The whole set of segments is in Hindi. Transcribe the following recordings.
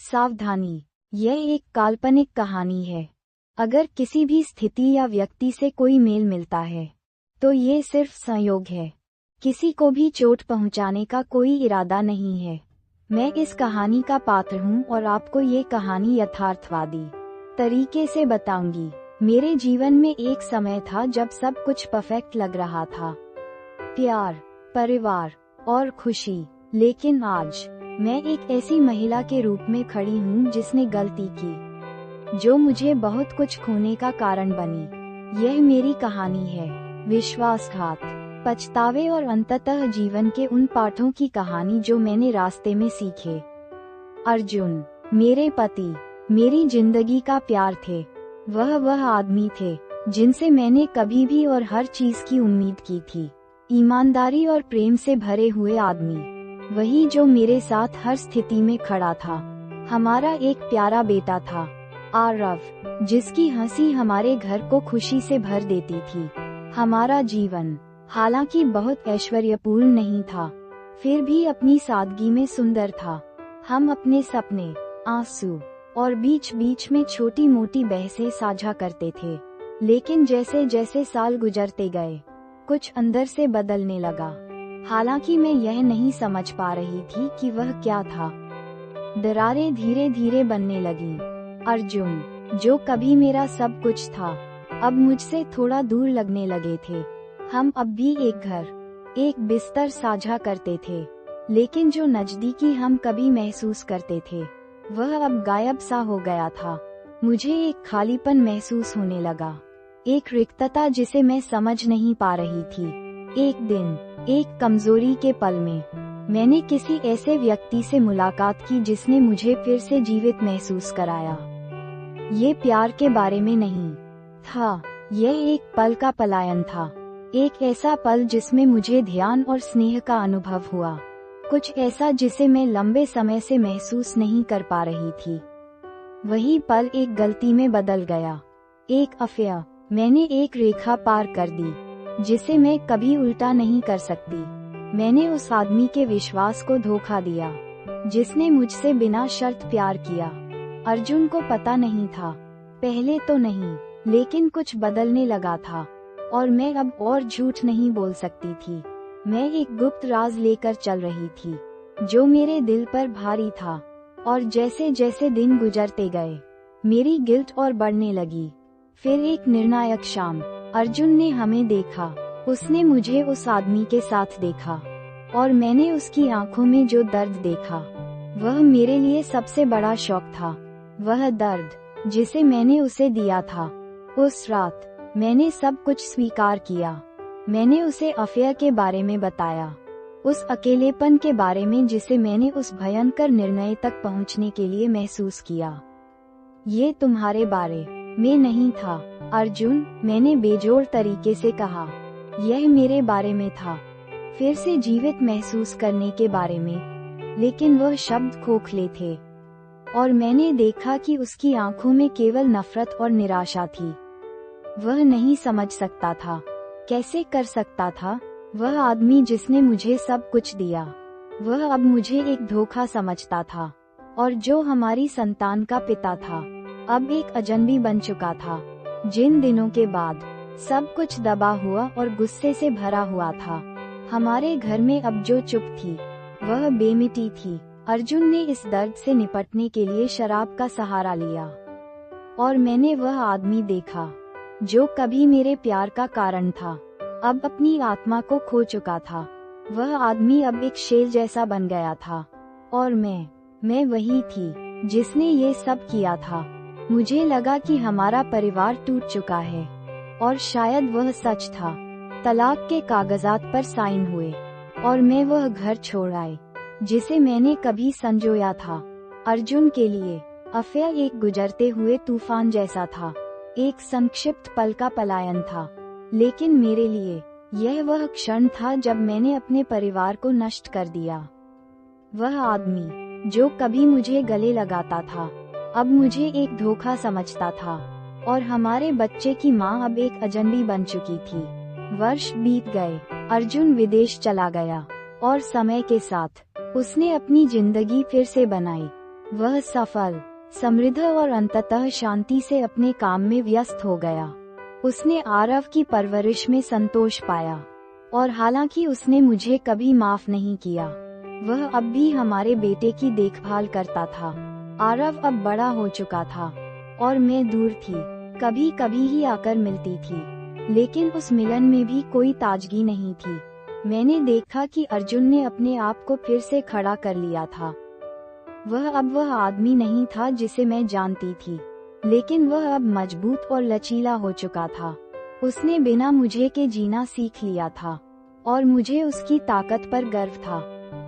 सावधानी, यह एक काल्पनिक कहानी है। अगर किसी भी स्थिति या व्यक्ति से कोई मेल मिलता है, तो ये सिर्फ संयोग है। किसी को भी चोट पहुंचाने का कोई इरादा नहीं है। मैं इस कहानी का पात्र हूं और आपको ये कहानी यथार्थवादी तरीके से बताऊंगी। मेरे जीवन में एक समय था जब सब कुछ परफेक्ट लग रहा था, प्यार, परिवार और खुशी। लेकिन आज मैं एक ऐसी महिला के रूप में खड़ी हूँ जिसने गलती की, जो मुझे बहुत कुछ खोने का कारण बनी। यह मेरी कहानी है, विश्वासघात, पछतावे और अंततः जीवन के उन पाठों की कहानी जो मैंने रास्ते में सीखे। अर्जुन, मेरे पति, मेरी जिंदगी का प्यार थे। वह आदमी थे जिनसे मैंने कभी भी और हर चीज की उम्मीद की थी। ईमानदारी और प्रेम से भरे हुए आदमी, वही जो मेरे साथ हर स्थिति में खड़ा था। हमारा एक प्यारा बेटा था, आरव, जिसकी हंसी हमारे घर को खुशी से भर देती थी। हमारा जीवन हालांकि बहुत ऐश्वर्यपूर्ण नहीं था, फिर भी अपनी सादगी में सुंदर था। हम अपने सपने, आंसू और बीच बीच में छोटी मोटी बहसें साझा करते थे। लेकिन जैसे जैसे साल गुजरते गए, कुछ अंदर से बदलने लगा। हालांकि मैं यह नहीं समझ पा रही थी कि वह क्या था। दरारें धीरे धीरे बनने लगीं। अर्जुन, जो कभी मेरा सब कुछ था, अब मुझसे थोड़ा दूर लगने लगे थे। हम अब भी एक घर, एक बिस्तर साझा करते थे, लेकिन जो नजदीकी हम कभी महसूस करते थे, वह अब गायब सा हो गया था। मुझे एक खालीपन महसूस होने लगा, एक रिक्तता जिसे मैं समझ नहीं पा रही थी। एक दिन, एक कमजोरी के पल में, मैंने किसी ऐसे व्यक्ति से मुलाकात की जिसने मुझे फिर से जीवित महसूस कराया। ये प्यार के बारे में नहीं था, यह एक पल का पलायन था। एक ऐसा पल जिसमें मुझे ध्यान और स्नेह का अनुभव हुआ, कुछ ऐसा जिसे मैं लंबे समय से महसूस नहीं कर पा रही थी। वही पल एक गलती में बदल गया, एक अफवाह। मैंने एक रेखा पार कर दी जिसे मैं कभी उल्टा नहीं कर सकती। मैंने उस आदमी के विश्वास को धोखा दिया, जिसने मुझसे बिना शर्त प्यार किया। अर्जुन को पता नहीं था, पहले तो नहीं, लेकिन कुछ बदलने लगा था, और मैं अब और झूठ नहीं बोल सकती थी। मैं एक गुप्त राज लेकर चल रही थी, जो मेरे दिल पर भारी था, और जैसे जैसे दिन गुजरते गए, मेरी गिल्ट और बढ़ने लगी। फिर एक निर्णायक शाम, अर्जुन ने हमें देखा। उसने मुझे उस आदमी के साथ देखा, और मैंने उसकी आंखों में जो दर्द देखा, वह मेरे लिए सबसे बड़ा शॉक था। वह दर्द जिसे मैंने उसे दिया था। उस रात मैंने सब कुछ स्वीकार किया। मैंने उसे अफवाह के बारे में बताया, उस अकेलेपन के बारे में जिसे मैंने उस भयंकर निर्णय तक पहुंचने के लिए महसूस किया। ये तुम्हारे बारे में नहीं था, अर्जुन, मैंने बेजोड़ तरीके से कहा। यह मेरे बारे में था, फिर से जीवित महसूस करने के बारे में। लेकिन वह शब्द खोखले थे, और मैंने देखा कि उसकी आंखों में केवल नफरत और निराशा थी। वह नहीं समझ सकता था, कैसे कर सकता था। वह आदमी जिसने मुझे सब कुछ दिया, वह अब मुझे एक धोखा समझता था, और जो हमारी संतान का पिता था, अब एक अजनबी बन चुका था। जिन दिनों के बाद सब कुछ दबा हुआ और गुस्से से भरा हुआ था, हमारे घर में अब जो चुप थी, वह बेमिटी थी। अर्जुन ने इस दर्द से निपटने के लिए शराब का सहारा लिया, और मैंने वह आदमी देखा जो कभी मेरे प्यार का कारण था, अब अपनी आत्मा को खो चुका था। वह आदमी अब एक शेर जैसा बन गया था, और मैं वही थी जिसने ये सब किया था। मुझे लगा कि हमारा परिवार टूट चुका है, और शायद वह सच था। तलाक के कागजात पर साइन हुए, और मैं वह घर छोड़ आई जिसे मैंने कभी संजोया था। अर्जुन के लिए अफवाह एक गुजरते हुए तूफान जैसा था, एक संक्षिप्त पल का पलायन था। लेकिन मेरे लिए यह वह क्षण था जब मैंने अपने परिवार को नष्ट कर दिया। वह आदमी जो कभी मुझे गले लगाता था, अब मुझे एक धोखा समझता था, और हमारे बच्चे की माँ अब एक अजनबी बन चुकी थी। वर्ष बीत गए, अर्जुन विदेश चला गया, और समय के साथ उसने अपनी जिंदगी फिर से बनाई। वह सफल, समृद्ध और अंततः शांति से अपने काम में व्यस्त हो गया। उसने आरव की परवरिश में संतोष पाया, और हालांकि उसने मुझे कभी माफ नहीं किया, वह अब भी हमारे बेटे की देखभाल करता था। आरव अब बड़ा हो चुका था और मैं दूर थी, कभी कभी ही आकर मिलती थी, लेकिन उस मिलन में भी कोई ताजगी नहीं थी। मैंने देखा कि अर्जुन ने अपने आप को फिर से खड़ा कर लिया था। वह अब वह आदमी नहीं था जिसे मैं जानती थी, लेकिन वह अब मजबूत और लचीला हो चुका था। उसने बिना मुझे के जीना सीख लिया था, और मुझे उसकी ताकत पर गर्व था।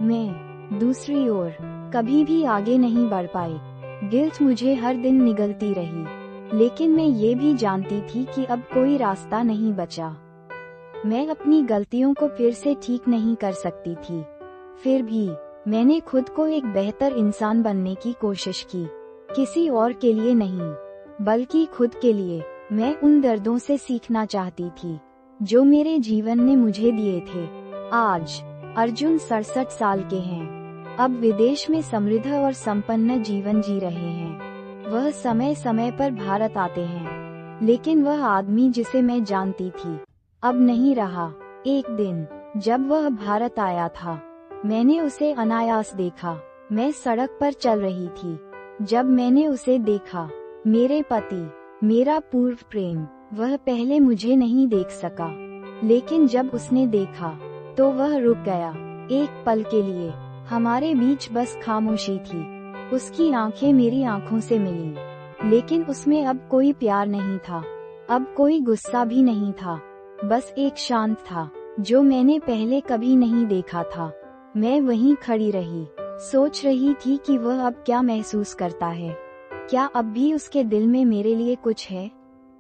मैं, दूसरी ओर, कभी भी आगे नहीं बढ़ पाई। गिल्ट मुझे हर दिन निगलती रही, लेकिन मैं ये भी जानती थी कि अब कोई रास्ता नहीं बचा। मैं अपनी गलतियों को फिर से ठीक नहीं कर सकती थी। फिर भी मैंने खुद को एक बेहतर इंसान बनने की कोशिश की, किसी और के लिए नहीं, बल्कि खुद के लिए। मैं उन दर्दों से सीखना चाहती थी जो मेरे जीवन ने मुझे दिए थे। आज अर्जुन 67 साल के हैं, अब विदेश में समृद्ध और संपन्न जीवन जी रहे हैं। वह समय समय पर भारत आते हैं, लेकिन वह आदमी जिसे मैं जानती थी अब नहीं रहा। एक दिन जब वह भारत आया था, मैंने उसे अनायास देखा। मैं सड़क पर चल रही थी जब मैंने उसे देखा। मेरे पति, मेरा पूर्व प्रेम, वह पहले मुझे नहीं देख सका, लेकिन जब उसने देखा तो वह रुक गया। एक पल के लिए हमारे बीच बस खामोशी थी। उसकी आंखें मेरी आंखों से मिलीं, लेकिन उसमें अब कोई प्यार नहीं था, अब कोई गुस्सा भी नहीं था, बस एक शांत था जो मैंने पहले कभी नहीं देखा था। मैं वहीं खड़ी रही, सोच रही थी कि वह अब क्या महसूस करता है। क्या अब भी उसके दिल में मेरे लिए कुछ है,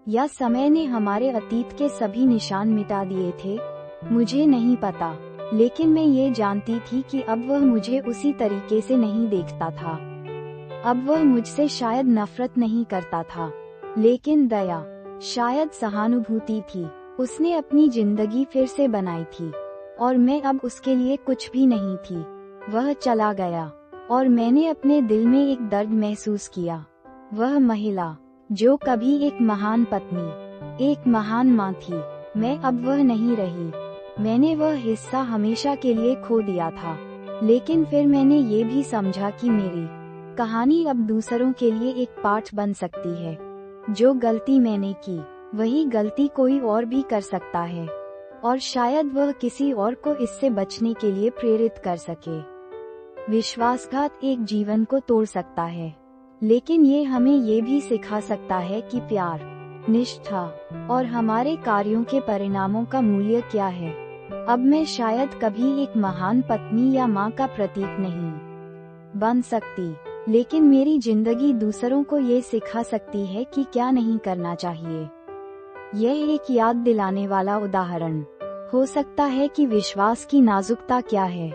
या समय ने हमारे अतीत के सभी निशान मिटा दिए थे? मुझे नहीं पता, लेकिन मैं ये जानती थी कि अब वह मुझे उसी तरीके से नहीं देखता था। अब वह मुझसे शायद नफरत नहीं करता था, लेकिन दया, शायद सहानुभूति थी। उसने अपनी जिंदगी फिर से बनाई थी, और मैं अब उसके लिए कुछ भी नहीं थी। वह चला गया, और मैंने अपने दिल में एक दर्द महसूस किया। वह महिला जो कभी एक महान पत्नी, एक महान माँ थी, मैं अब वह नहीं रही। मैंने वह हिस्सा हमेशा के लिए खो दिया था, लेकिन फिर मैंने ये भी समझा कि मेरी कहानी अब दूसरों के लिए एक पाठ बन सकती है। जो गलती मैंने की, वही गलती कोई और भी कर सकता है, और शायद वह किसी और को इससे बचने के लिए प्रेरित कर सके। विश्वासघात एक जीवन को तोड़ सकता है, लेकिन ये हमें ये भी सिखा सकता है कि प्यार, निष्ठा और हमारे कार्यों के परिणामों का मूल्य क्या है। अब मैं शायद कभी एक महान पत्नी या माँ का प्रतीक नहीं बन सकती, लेकिन मेरी जिंदगी दूसरों को ये सिखा सकती है कि क्या नहीं करना चाहिए। यह एक याद दिलाने वाला उदाहरण हो सकता है कि विश्वास की नाजुकता क्या है,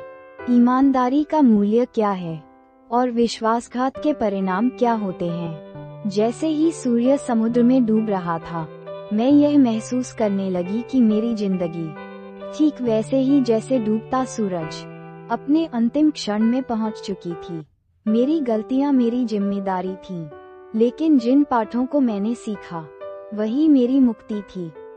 ईमानदारी का मूल्य क्या है, और विश्वासघात के परिणाम क्या होते हैं। जैसे ही सूर्य समुद्र में डूब रहा था, मैं यह महसूस करने लगी कि मेरी जिंदगी ठीक वैसे ही जैसे डूबता सूरज अपने अंतिम क्षण में पहुंच चुकी थी। मेरी गलतियां मेरी जिम्मेदारी थीं, लेकिन जिन पाठों को मैंने सीखा, वही मेरी मुक्ति थी।